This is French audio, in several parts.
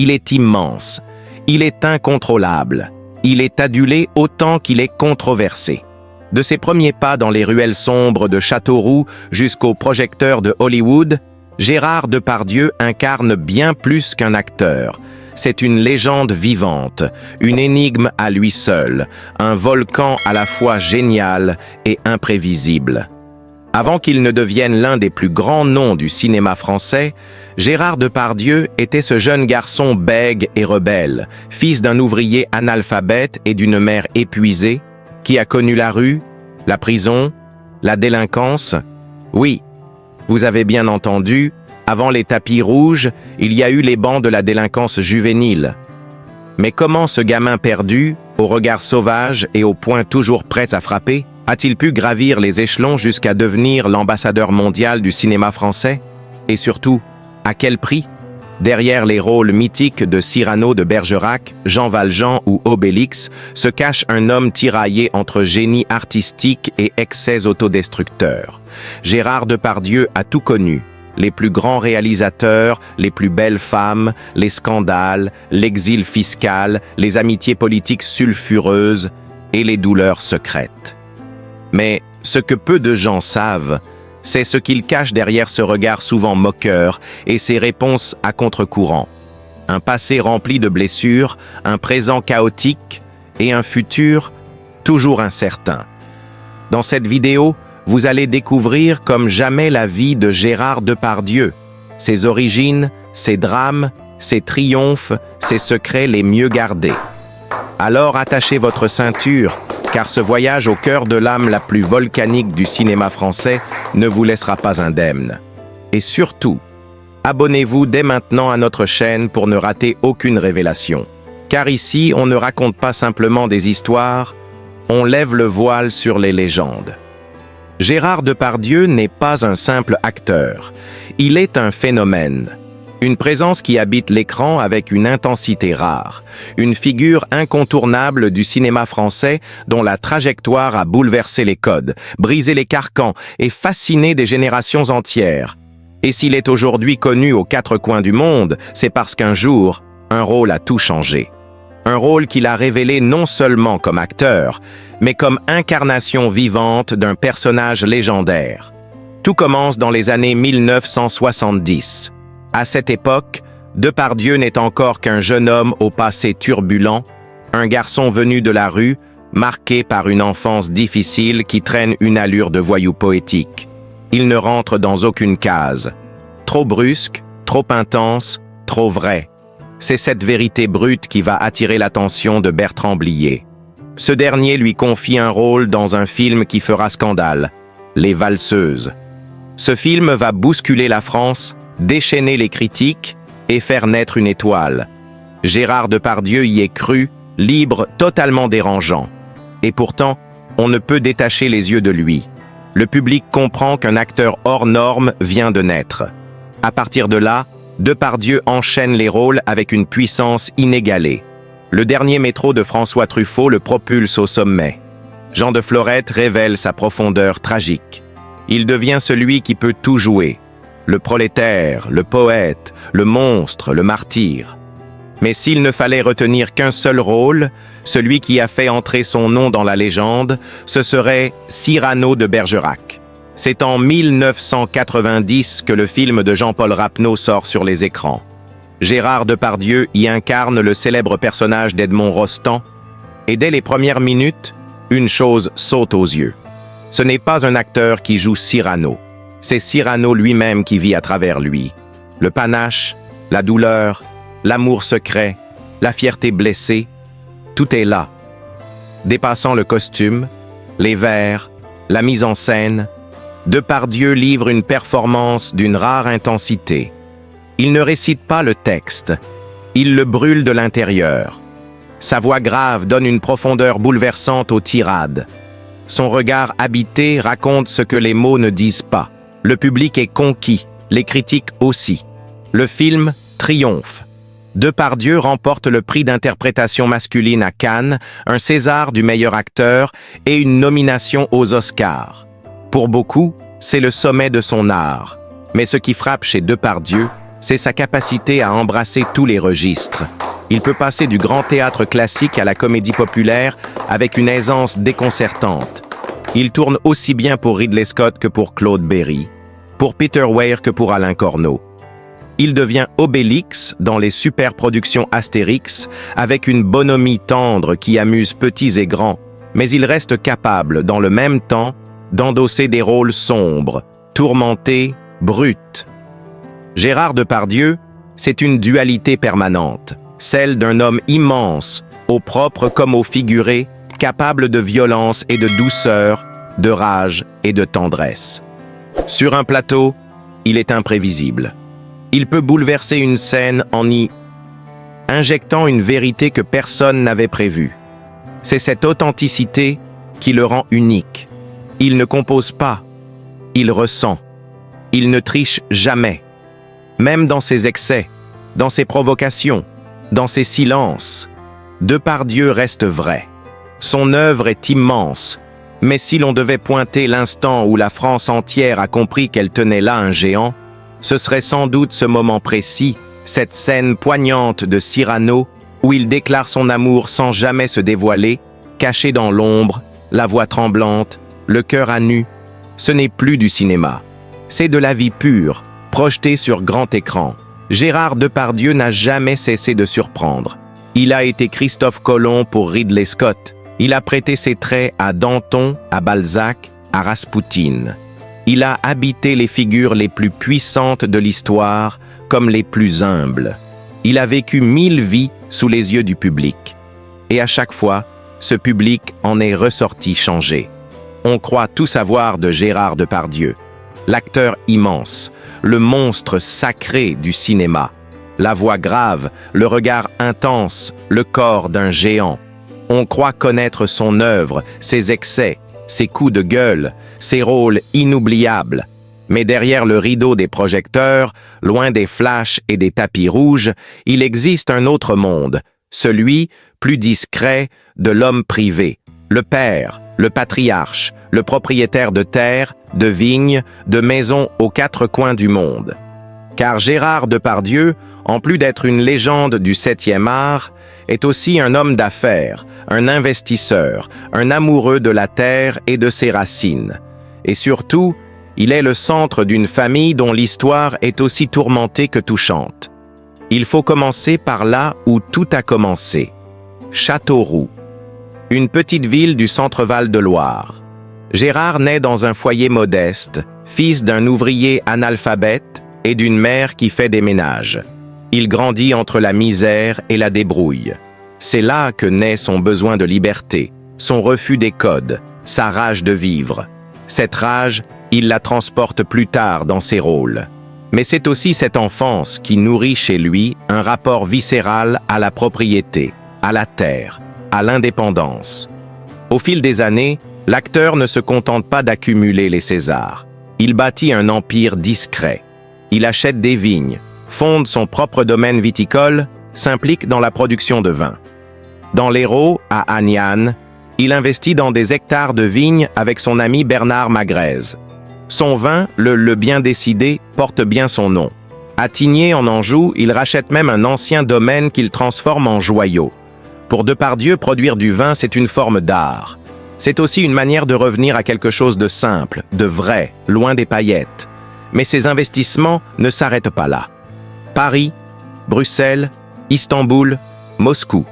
Il est immense. Il est incontrôlable. Il est adulé autant qu'il est controversé. De ses premiers pas dans les ruelles sombres de Châteauroux jusqu'aux projecteurs de Hollywood, Gérard Depardieu incarne bien plus qu'un acteur. C'est une légende vivante, une énigme à lui seul, un volcan à la fois génial et imprévisible. Avant qu'il ne devienne l'un des plus grands noms du cinéma français, Gérard Depardieu était ce jeune garçon bègue et rebelle, fils d'un ouvrier analphabète et d'une mère épuisée, qui a connu la rue, la prison, la délinquance. Oui, vous avez bien entendu, avant les tapis rouges, il y a eu les bancs de la délinquance juvénile. Mais comment ce gamin perdu, au regard sauvage et au poing toujours prêt à frapper, a-t-il pu gravir les échelons jusqu'à devenir l'ambassadeur mondial du cinéma français? Et surtout, à quel prix? Derrière les rôles mythiques de Cyrano de Bergerac, Jean Valjean ou Obélix, se cache un homme tiraillé entre génie artistique et excès autodestructeurs. Gérard Depardieu a tout connu. Les plus grands réalisateurs, les plus belles femmes, les scandales, l'exil fiscal, les amitiés politiques sulfureuses et les douleurs secrètes. Mais ce que peu de gens savent, c'est ce qu'il cache derrière ce regard souvent moqueur et ses réponses à contre-courant. Un passé rempli de blessures, un présent chaotique et un futur toujours incertain. Dans cette vidéo, vous allez découvrir comme jamais la vie de Gérard Depardieu, ses origines, ses drames, ses triomphes, ses secrets les mieux gardés. Alors attachez votre ceinture, car ce voyage au cœur de l'âme la plus volcanique du cinéma français ne vous laissera pas indemne. Et surtout, abonnez-vous dès maintenant à notre chaîne pour ne rater aucune révélation. Car ici, on ne raconte pas simplement des histoires, on lève le voile sur les légendes. Gérard Depardieu n'est pas un simple acteur, il est un phénomène. Une présence qui habite l'écran avec une intensité rare, une figure incontournable du cinéma français dont la trajectoire a bouleversé les codes, brisé les carcans et fasciné des générations entières. Et s'il est aujourd'hui connu aux quatre coins du monde, c'est parce qu'un jour, un rôle a tout changé. Un rôle qu'il a révélé non seulement comme acteur, mais comme incarnation vivante d'un personnage légendaire. Tout commence dans les années 1970. À cette époque, Depardieu n'est encore qu'un jeune homme au passé turbulent, un garçon venu de la rue, marqué par une enfance difficile qui traîne une allure de voyou poétique. Il ne rentre dans aucune case. Trop brusque, trop intense, trop vrai. C'est cette vérité brute qui va attirer l'attention de Bertrand Blier. Ce dernier lui confie un rôle dans un film qui fera scandale, Les Valseuses. Ce film va bousculer la France, déchaîner les critiques et faire naître une étoile. Gérard Depardieu y est cru, libre, totalement dérangeant. Et pourtant, on ne peut détacher les yeux de lui. Le public comprend qu'un acteur hors norme vient de naître. À partir de là, Depardieu enchaîne les rôles avec une puissance inégalée. Le dernier métro de François Truffaut le propulse au sommet. Jean de Florette révèle sa profondeur tragique. Il devient celui qui peut tout jouer. Le prolétaire, le poète, le monstre, le martyr. Mais s'il ne fallait retenir qu'un seul rôle, celui qui a fait entrer son nom dans la légende, ce serait Cyrano de Bergerac. C'est en 1990 que le film de Jean-Paul Rapneau sort sur les écrans. Gérard Depardieu y incarne le célèbre personnage d'Edmond Rostand, et dès les premières minutes, une chose saute aux yeux. Ce n'est pas un acteur qui joue Cyrano. C'est Cyrano lui-même qui vit à travers lui. Le panache, la douleur, l'amour secret, la fierté blessée, tout est là. Dépassant le costume, les vers, la mise en scène, Depardieu livre une performance d'une rare intensité. Il ne récite pas le texte, il le brûle de l'intérieur. Sa voix grave donne une profondeur bouleversante aux tirades. Son regard habité raconte ce que les mots ne disent pas. Le public est conquis, les critiques aussi. Le film triomphe. Depardieu remporte le prix d'interprétation masculine à Cannes, un César du meilleur acteur et une nomination aux Oscars. Pour beaucoup, c'est le sommet de son art. Mais ce qui frappe chez Depardieu, c'est sa capacité à embrasser tous les registres. Il peut passer du grand théâtre classique à la comédie populaire avec une aisance déconcertante. Il tourne aussi bien pour Ridley Scott que pour Claude Berry, pour Peter Weir que pour Alain Corneau. Il devient Obélix dans les superproductions Astérix avec une bonhomie tendre qui amuse petits et grands, mais il reste capable, dans le même temps, d'endosser des rôles sombres, tourmentés, bruts. Gérard Depardieu, c'est une dualité permanente, celle d'un homme immense, au propre comme au figuré, capable de violence et de douceur, de rage et de tendresse. Sur un plateau, il est imprévisible. Il peut bouleverser une scène en y injectant une vérité que personne n'avait prévue. C'est cette authenticité qui le rend unique. Il ne compose pas, il ressent. Il ne triche jamais. Même dans ses excès, dans ses provocations, dans ses silences, Depardieu reste vrai. Son œuvre est immense, mais si l'on devait pointer l'instant où la France entière a compris qu'elle tenait là un géant, ce serait sans doute ce moment précis, cette scène poignante de Cyrano, où il déclare son amour sans jamais se dévoiler, caché dans l'ombre, la voix tremblante, le cœur à nu. Ce n'est plus du cinéma. C'est de la vie pure, projetée sur grand écran. Gérard Depardieu n'a jamais cessé de surprendre. Il a été Christophe Colomb pour Ridley Scott. Il a prêté ses traits à Danton, à Balzac, à Raspoutine. Il a habité les figures les plus puissantes de l'histoire comme les plus humbles. Il a vécu 1000 vies sous les yeux du public. Et à chaque fois, ce public en est ressorti changé. On croit tout savoir de Gérard Depardieu, l'acteur immense, le monstre sacré du cinéma, la voix grave, le regard intense, le corps d'un géant. On croit connaître son œuvre, ses excès, ses coups de gueule, ses rôles inoubliables. Mais derrière le rideau des projecteurs, loin des flashs et des tapis rouges, il existe un autre monde, celui, plus discret, de l'homme privé, le père, le patriarche, le propriétaire de terres, de vignes, de maisons aux quatre coins du monde. Car Gérard Depardieu, en plus d'être une légende du 7e art, est aussi un homme d'affaires, un investisseur, un amoureux de la terre et de ses racines. Et surtout, il est le centre d'une famille dont l'histoire est aussi tourmentée que touchante. Il faut commencer par là où tout a commencé. Châteauroux, une petite ville du centre-Val de Loire. Gérard naît dans un foyer modeste, fils d'un ouvrier analphabète et d'une mère qui fait des ménages. Il grandit entre la misère et la débrouille. C'est là que naît son besoin de liberté, son refus des codes, sa rage de vivre. Cette rage, il la transporte plus tard dans ses rôles. Mais c'est aussi cette enfance qui nourrit chez lui un rapport viscéral à la propriété, à la terre, à l'indépendance. Au fil des années, l'acteur ne se contente pas d'accumuler les Césars. Il bâtit un empire discret. Il achète des vignes, fonde son propre domaine viticole, s'implique dans la production de vin. Dans l'Hérault, à Agnan, il investit dans des hectares de vignes avec son ami Bernard Magrez. Son vin, le Bien Décidé, porte bien son nom. À Tigné, en Anjou, il rachète même un ancien domaine qu'il transforme en joyau. Pour Depardieu, produire du vin, c'est une forme d'art. C'est aussi une manière de revenir à quelque chose de simple, de vrai, loin des paillettes. Mais ses investissements ne s'arrêtent pas là. Paris, Bruxelles, Istanbul, Moscou.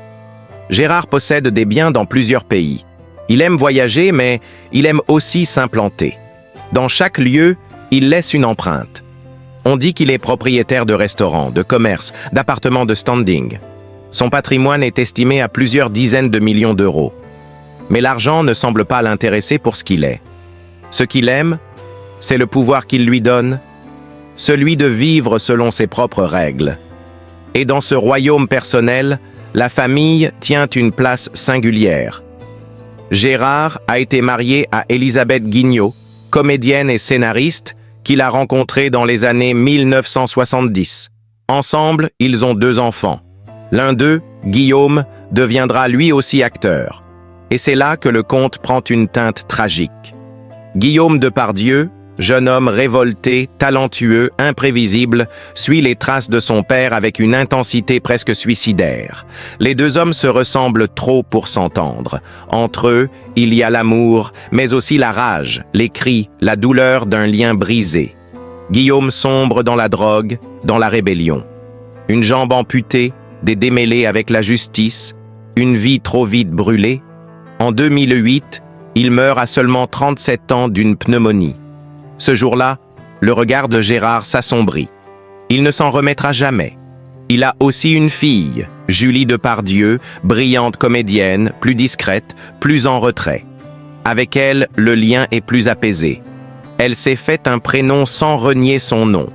Gérard possède des biens dans plusieurs pays. Il aime voyager, mais il aime aussi s'implanter. Dans chaque lieu, il laisse une empreinte. On dit qu'il est propriétaire de restaurants, de commerces, d'appartements de standing. Son patrimoine est estimé à plusieurs dizaines de millions d'euros. Mais l'argent ne semble pas l'intéresser pour ce qu'il est. Ce qu'il aime, c'est le pouvoir qu'il lui donne, celui de vivre selon ses propres règles. Et dans ce royaume personnel, la famille tient une place singulière. Gérard a été marié à Élisabeth Guignot, comédienne et scénariste, qu'il a rencontrée dans les années 1970. Ensemble, ils ont 2 enfants. L'un d'eux, Guillaume, deviendra lui aussi acteur. Et c'est là que le conte prend une teinte tragique. Guillaume Depardieu, Jeune homme révolté, talentueux, imprévisible, suit les traces de son père avec une intensité presque suicidaire. Les deux hommes se ressemblent trop pour s'entendre. Entre eux, il y a l'amour, mais aussi la rage, les cris, la douleur d'un lien brisé. Guillaume sombre dans la drogue, dans la rébellion. Une jambe amputée, des démêlés avec la justice, une vie trop vite brûlée. En 2008, il meurt à seulement 37 ans d'une pneumonie. Ce jour-là, le regard de Gérard s'assombrit. Il ne s'en remettra jamais. Il a aussi une fille, Julie Depardieu, brillante comédienne, plus discrète, plus en retrait. Avec elle, le lien est plus apaisé. Elle s'est fait un prénom sans renier son nom.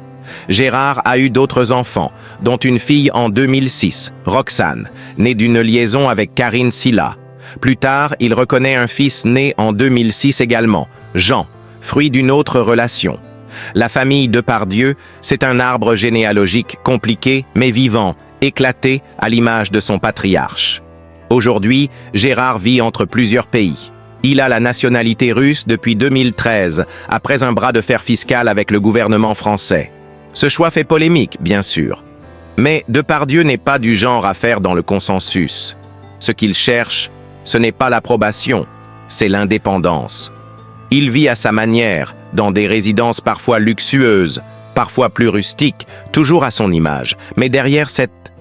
Gérard a eu d'autres enfants, dont une fille en 2006, Roxane, née d'une liaison avec Karine Silla. Plus tard, il reconnaît un fils né en 2006 également, Jean, fruit d'une autre relation. La famille Depardieu, c'est un arbre généalogique compliqué mais vivant, éclaté à l'image de son patriarche. Aujourd'hui, Gérard vit entre plusieurs pays. Il a la nationalité russe depuis 2013, après un bras de fer fiscal avec le gouvernement français. Ce choix fait polémique, bien sûr. Mais Depardieu n'est pas du genre à faire dans le consensus. Ce qu'il cherche, ce n'est pas l'approbation, c'est l'indépendance. Il vit à sa manière, dans des résidences parfois luxueuses, parfois plus rustiques, toujours à son image. Mais derrière cette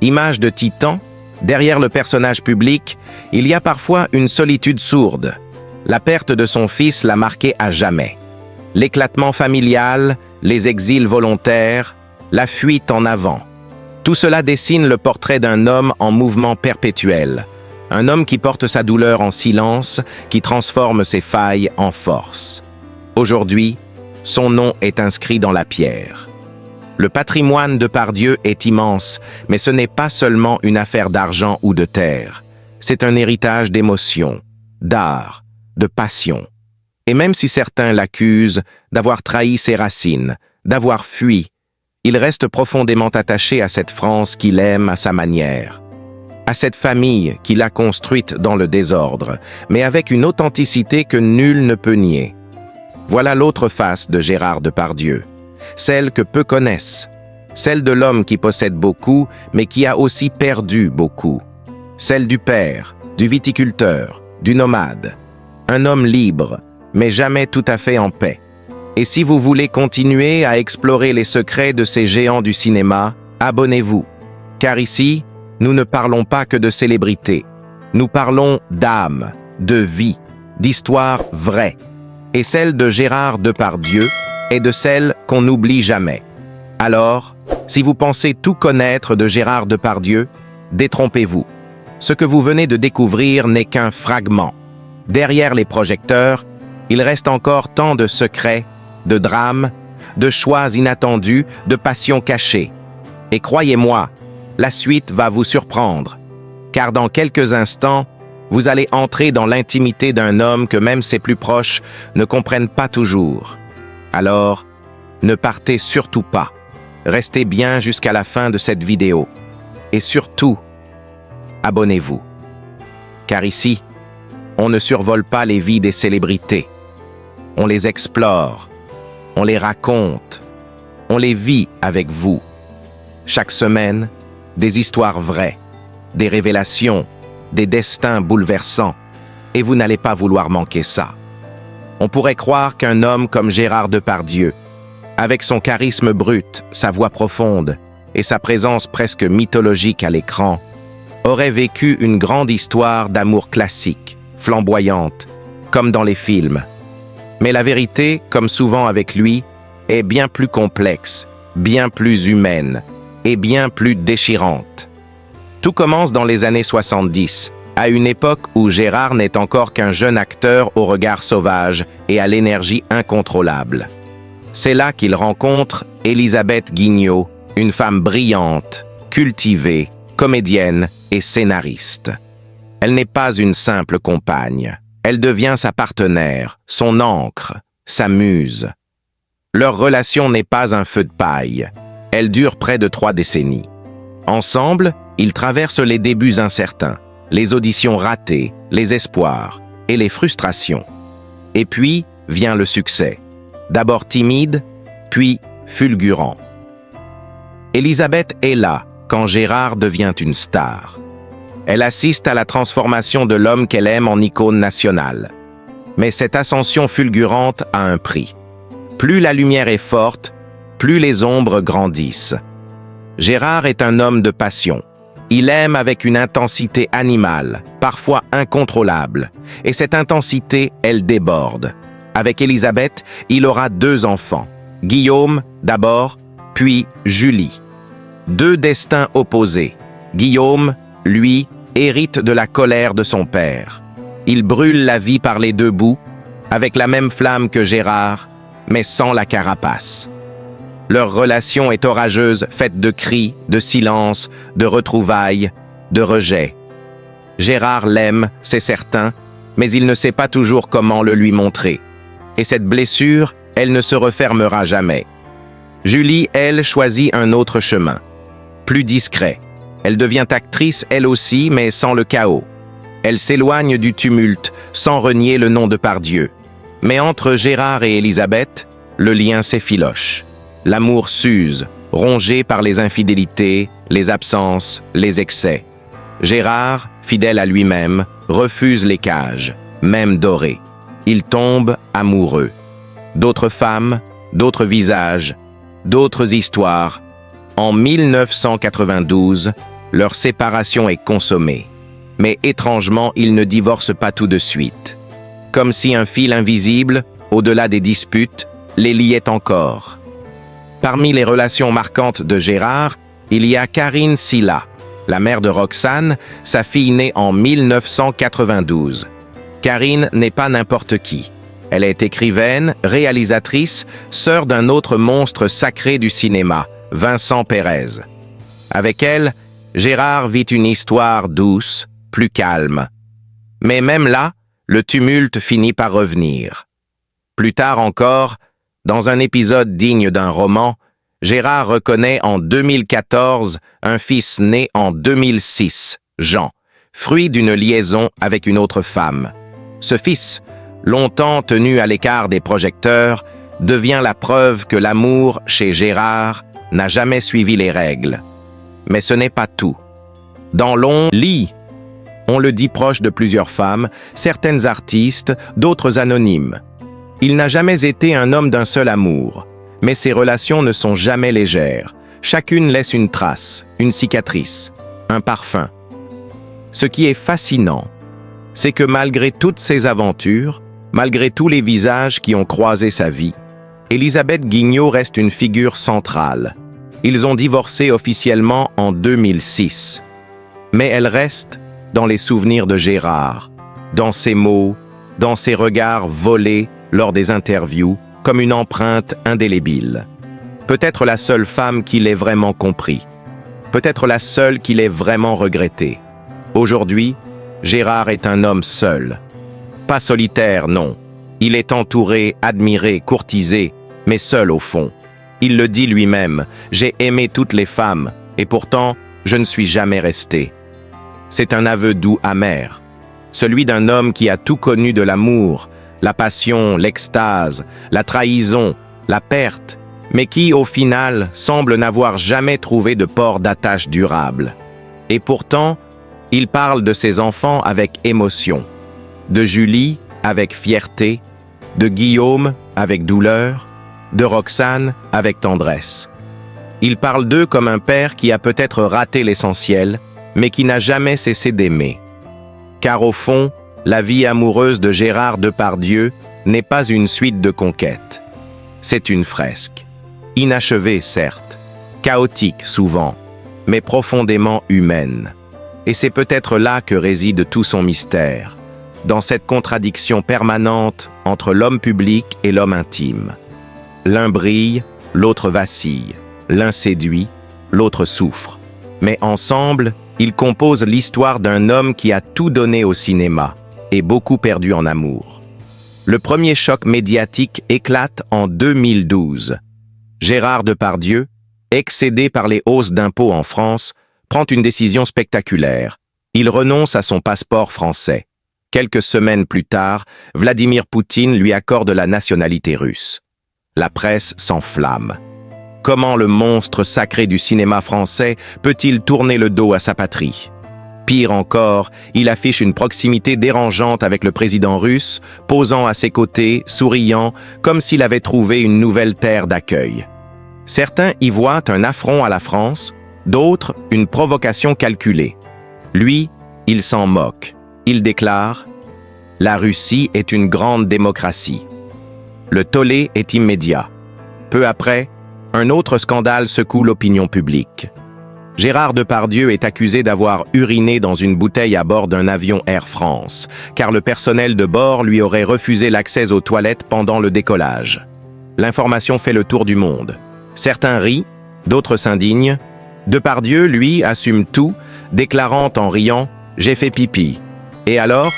image de titan, derrière le personnage public, il y a parfois une solitude sourde. La perte de son fils l'a marqué à jamais. L'éclatement familial, les exils volontaires, la fuite en avant. Tout cela dessine le portrait d'un homme en mouvement perpétuel. Un homme qui porte sa douleur en silence, qui transforme ses failles en force. Aujourd'hui, son nom est inscrit dans la pierre. Le patrimoine de Depardieu est immense, mais ce n'est pas seulement une affaire d'argent ou de terre. C'est un héritage d'émotions, d'art, de passion. Et même si certains l'accusent d'avoir trahi ses racines, d'avoir fui, il reste profondément attaché à cette France qu'il aime à sa manière. À cette famille qu'il a construite dans le désordre, mais avec une authenticité que nul ne peut nier. Voilà l'autre face de Gérard Depardieu, celle que peu connaissent, celle de l'homme qui possède beaucoup, mais qui a aussi perdu beaucoup, celle du père, du viticulteur, du nomade, un homme libre, mais jamais tout à fait en paix. Et si vous voulez continuer à explorer les secrets de ces géants du cinéma, abonnez-vous, car ici, nous ne parlons pas que de célébrités. Nous parlons d'âme, de vie, d'histoires vraies. Et celle de Gérard Depardieu est de celles qu'on n'oublie jamais. Alors, si vous pensez tout connaître de Gérard Depardieu, détrompez-vous. Ce que vous venez de découvrir n'est qu'un fragment. Derrière les projecteurs, il reste encore tant de secrets, de drames, de choix inattendus, de passions cachées. Et croyez-moi, la suite va vous surprendre, car dans quelques instants, vous allez entrer dans l'intimité d'un homme que même ses plus proches ne comprennent pas toujours. Alors, ne partez surtout pas. Restez bien jusqu'à la fin de cette vidéo. Et surtout, abonnez-vous. Car ici, on ne survole pas les vies des célébrités. On les explore, on les raconte, on les vit avec vous. Chaque semaine, des histoires vraies, des révélations, des destins bouleversants, et vous n'allez pas vouloir manquer ça. On pourrait croire qu'un homme comme Gérard Depardieu, avec son charisme brut, sa voix profonde et sa présence presque mythologique à l'écran, aurait vécu une grande histoire d'amour classique, flamboyante, comme dans les films. Mais la vérité, comme souvent avec lui, est bien plus complexe, bien plus humaine, et bien plus déchirante. Tout commence dans les années 70, à une époque où Gérard n'est encore qu'un jeune acteur au regard sauvage et à l'énergie incontrôlable. C'est là qu'il rencontre Élisabeth Guignot, une femme brillante, cultivée, comédienne et scénariste. Elle n'est pas une simple compagne. Elle devient sa partenaire, son ancre, sa muse. Leur relation n'est pas un feu de paille. Elle dure près de 3 décennies. Ensemble, ils traversent les débuts incertains, les auditions ratées, les espoirs et les frustrations. Et puis, vient le succès. D'abord timide, puis fulgurant. Élisabeth est là quand Gérard devient une star. Elle assiste à la transformation de l'homme qu'elle aime en icône nationale. Mais cette ascension fulgurante a un prix. Plus la lumière est forte, plus les ombres grandissent. Gérard est un homme de passion. Il aime avec une intensité animale, parfois incontrôlable. Et cette intensité, elle déborde. Avec Élisabeth, il aura 2 enfants. Guillaume, d'abord, puis Julie. 2 destins opposés. Guillaume, lui, hérite de la colère de son père. Il brûle la vie par les 2 bouts, avec la même flamme que Gérard, mais sans la carapace. Leur relation est orageuse, faite de cris, de silence, de retrouvailles, de rejets. Gérard l'aime, c'est certain, mais il ne sait pas toujours comment le lui montrer. Et cette blessure, elle ne se refermera jamais. Julie, elle, choisit un autre chemin. Plus discret. Elle devient actrice, elle aussi, mais sans le chaos. Elle s'éloigne du tumulte, sans renier le nom de Pardieu. Mais entre Gérard et Élisabeth, le lien s'effiloche. L'amour s'use, rongé par les infidélités, les absences, les excès. Gérard, fidèle à lui-même, refuse les cages, même dorées. Il tombe amoureux. D'autres femmes, d'autres visages, d'autres histoires. En 1992, leur séparation est consommée. Mais étrangement, ils ne divorcent pas tout de suite. Comme si un fil invisible, au-delà des disputes, les liait encore. Parmi les relations marquantes de Gérard, il y a Karine Silla, la mère de Roxane, sa fille née en 1992. Karine n'est pas n'importe qui. Elle est écrivaine, réalisatrice, sœur d'un autre monstre sacré du cinéma, Vincent Pérez. Avec elle, Gérard vit une histoire douce, plus calme. Mais même là, le tumulte finit par revenir. Plus tard encore, dans un épisode digne d'un roman, Gérard reconnaît en 2014 un fils né en 2006, Jean, fruit d'une liaison avec une autre femme. Ce fils, longtemps tenu à l'écart des projecteurs, devient la preuve que l'amour, chez Gérard, n'a jamais suivi les règles. Mais ce n'est pas tout. Dans l'ombre, on le dit proche de plusieurs femmes, certaines artistes, d'autres anonymes. Il n'a jamais été un homme d'un seul amour, mais ses relations ne sont jamais légères. Chacune laisse une trace, une cicatrice, un parfum. Ce qui est fascinant, c'est que malgré toutes ces aventures, malgré tous les visages qui ont croisé sa vie, Élisabeth Guignot reste une figure centrale. Ils ont divorcé officiellement en 2006. Mais elle reste dans les souvenirs de Gérard, dans ses mots, dans ses regards volés lors des interviews, comme une empreinte indélébile. Peut-être la seule femme qui l'ait vraiment compris. Peut-être la seule qui l'ait vraiment regretté. Aujourd'hui, Gérard est un homme seul. Pas solitaire, non. Il est entouré, admiré, courtisé, mais seul au fond. Il le dit lui-même, « J'ai aimé toutes les femmes, et pourtant, je ne suis jamais resté. » C'est un aveu doux amer, celui d'un homme qui a tout connu de l'amour, la passion, l'extase, la trahison, la perte, mais qui, au final, semble n'avoir jamais trouvé de port d'attache durable. Et pourtant, il parle de ses enfants avec émotion, de Julie avec fierté, de Guillaume avec douleur, de Roxane avec tendresse. Il parle d'eux comme un père qui a peut-être raté l'essentiel, mais qui n'a jamais cessé d'aimer. Car au fond, la vie amoureuse de Gérard Depardieu n'est pas une suite de conquêtes. C'est une fresque. Inachevée, certes, chaotique souvent, mais profondément humaine. Et c'est peut-être là que réside tout son mystère, dans cette contradiction permanente entre l'homme public et l'homme intime. L'un brille, l'autre vacille. L'un séduit, l'autre souffre. Mais ensemble, ils composent l'histoire d'un homme qui a tout donné au cinéma et beaucoup perdu en amour. Le premier choc médiatique éclate en 2012. Gérard Depardieu, excédé par les hausses d'impôts en France, prend une décision spectaculaire. Il renonce à son passeport français. Quelques semaines plus tard, Vladimir Poutine lui accorde la nationalité russe. La presse s'enflamme. Comment le monstre sacré du cinéma français peut-il tourner le dos à sa patrie? Pire encore, il affiche une proximité dérangeante avec le président russe, posant à ses côtés, souriant, comme s'il avait trouvé une nouvelle terre d'accueil. Certains y voient un affront à la France, d'autres une provocation calculée. Lui, il s'en moque. Il déclare « La Russie est une grande démocratie ». Le tollé est immédiat. Peu après, un autre scandale secoue l'opinion publique. Gérard Depardieu est accusé d'avoir uriné dans une bouteille à bord d'un avion Air France, car le personnel de bord lui aurait refusé l'accès aux toilettes pendant le décollage. L'information fait le tour du monde. Certains rient, d'autres s'indignent. Depardieu, lui, assume tout, déclarant en riant « J'ai fait pipi ». Et alors,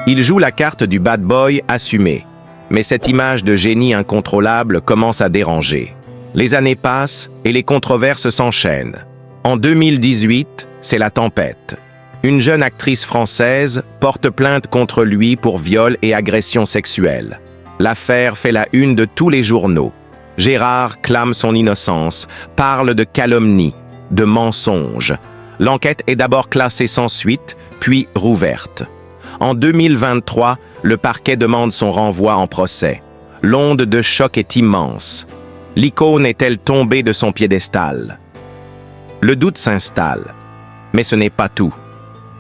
il joue la carte du bad boy assumé. Mais cette image de génie incontrôlable commence à déranger. Les années passent et les controverses s'enchaînent. En 2018, c'est la tempête. Une jeune actrice française porte plainte contre lui pour viol et agression sexuelle. L'affaire fait la une de tous les journaux. Gérard clame son innocence, parle de calomnie, de mensonge. L'enquête est d'abord classée sans suite, puis rouverte. En 2023, le parquet demande son renvoi en procès. L'onde de choc est immense. L'icône est-elle tombée de son piédestal? Le doute s'installe. Mais ce n'est pas tout.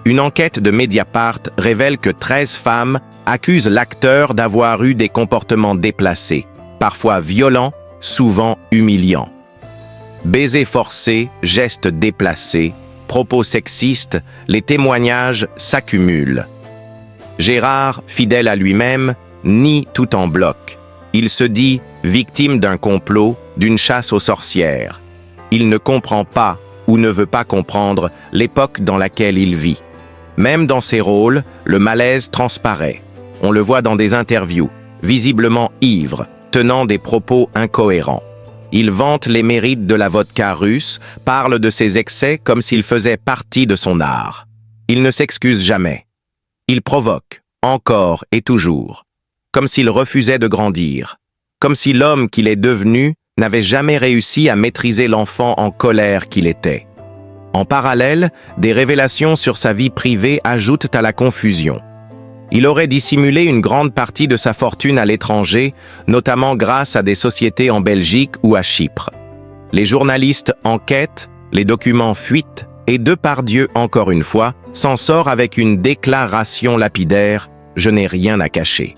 Une enquête de Mediapart révèle que 13 femmes accusent l'acteur d'avoir eu des comportements déplacés, parfois violents, souvent humiliants. Baisers forcés, gestes déplacés, propos sexistes, les témoignages s'accumulent. Gérard, fidèle à lui-même, nie tout en bloc. Il se dit victime d'un complot, d'une chasse aux sorcières. Il ne comprend pas ou ne veut pas comprendre l'époque dans laquelle il vit. Même dans ses rôles, le malaise transparaît. On le voit dans des interviews, visiblement ivre, tenant des propos incohérents. Il vante les mérites de la vodka russe, parle de ses excès comme s'il faisait partie de son art. Il ne s'excuse jamais. Il provoque, encore et toujours, comme s'il refusait de grandir, comme si l'homme qu'il est devenu n'avait jamais réussi à maîtriser l'enfant en colère qu'il était. En parallèle, des révélations sur sa vie privée ajoutent à la confusion. Il aurait dissimulé une grande partie de sa fortune à l'étranger, notamment grâce à des sociétés en Belgique ou à Chypre. Les journalistes enquêtent, les documents fuitent, et Depardieu, encore une fois, s'en sort avec une déclaration lapidaire « Je n'ai rien à cacher ».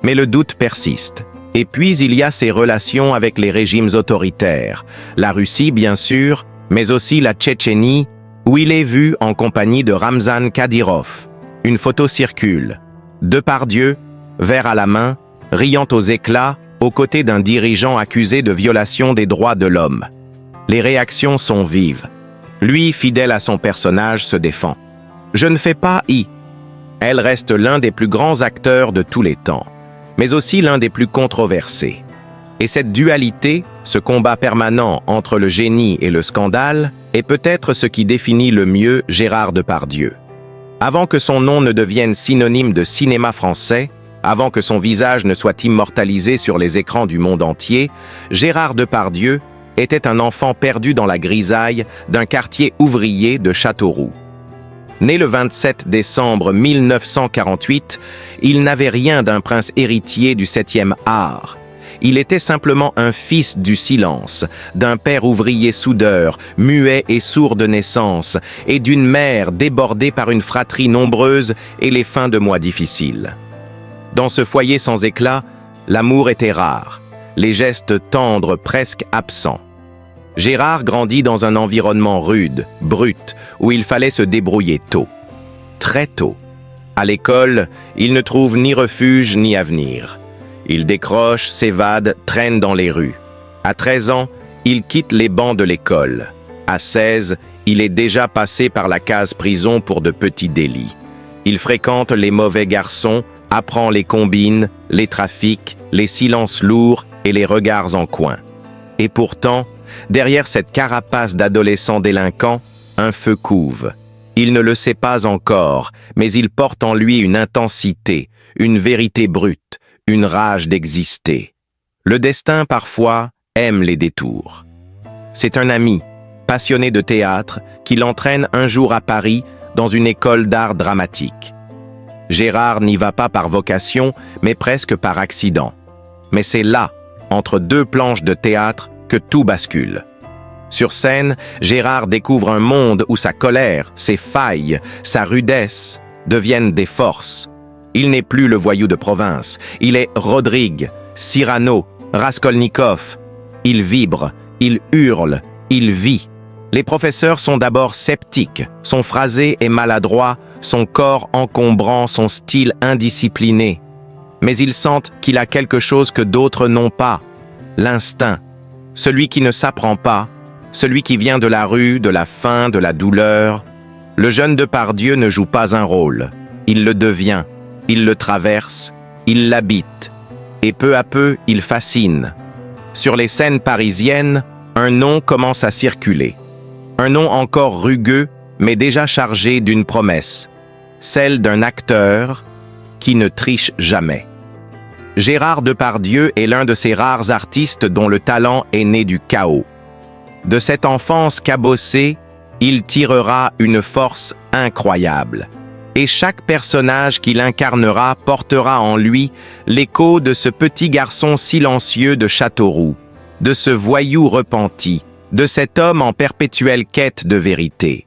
Mais le doute persiste. Et puis il y a ses relations avec les régimes autoritaires, la Russie bien sûr, mais aussi la Tchétchénie, où il est vu en compagnie de Ramzan Kadyrov. Une photo circule. Depardieu, verre à la main, riant aux éclats, aux côtés d'un dirigeant accusé de violation des droits de l'homme. Les réactions sont vives. Lui, fidèle à son personnage, se défend. « Je ne fais pas I ». Elle reste l'un des plus grands acteurs de tous les temps, mais aussi l'un des plus controversés. Et cette dualité, ce combat permanent entre le génie et le scandale, est peut-être ce qui définit le mieux Gérard Depardieu. Avant que son nom ne devienne synonyme de cinéma français, avant que son visage ne soit immortalisé sur les écrans du monde entier, Gérard Depardieu était un enfant perdu dans la grisaille d'un quartier ouvrier de Châteauroux. Né le 27 décembre 1948, il n'avait rien d'un prince héritier du 7e art. Il était simplement un fils du silence, d'un père ouvrier soudeur, muet et sourd de naissance, et d'une mère débordée par une fratrie nombreuse et les fins de mois difficiles. Dans ce foyer sans éclat, l'amour était rare, les gestes tendres presque absents. Gérard grandit dans un environnement rude, brut, où il fallait se débrouiller tôt. Très tôt. À l'école, il ne trouve ni refuge ni avenir. Il décroche, s'évade, traîne dans les rues. À 13 ans, il quitte les bancs de l'école. À 16, il est déjà passé par la case prison pour de petits délits. Il fréquente les mauvais garçons, apprend les combines, les trafics, les silences lourds et les regards en coin. Et pourtant, derrière cette carapace d'adolescent délinquant, un feu couve. Il ne le sait pas encore, mais il porte en lui une intensité, une vérité brute, une rage d'exister. Le destin, parfois, aime les détours. C'est un ami, passionné de théâtre, qui l'entraîne un jour à Paris dans une école d'art dramatique. Gérard n'y va pas par vocation, mais presque par accident. Mais c'est là, entre deux planches de théâtre, que tout bascule. Sur scène, Gérard découvre un monde où sa colère, ses failles, sa rudesse deviennent des forces. Il n'est plus le voyou de province, il est Rodrigue, Cyrano, Raskolnikov. Il vibre, il hurle, il vit. Les professeurs sont d'abord sceptiques, son phrasé est maladroit, son corps encombrant, son style indiscipliné. Mais ils sentent qu'il a quelque chose que d'autres n'ont pas, l'instinct, celui qui ne s'apprend pas, celui qui vient de la rue, de la faim, de la douleur. Le jeune Depardieu ne joue pas un rôle, il le devient, il le traverse, il l'habite, et peu à peu il fascine. Sur les scènes parisiennes, un nom commence à circuler. Un nom encore rugueux, mais déjà chargé d'une promesse, celle d'un acteur qui ne triche jamais. Gérard Depardieu est l'un de ces rares artistes dont le talent est né du chaos. De cette enfance cabossée, il tirera une force incroyable. Et chaque personnage qu'il incarnera portera en lui l'écho de ce petit garçon silencieux de Châteauroux, de ce voyou repenti, de cet homme en perpétuelle quête de vérité.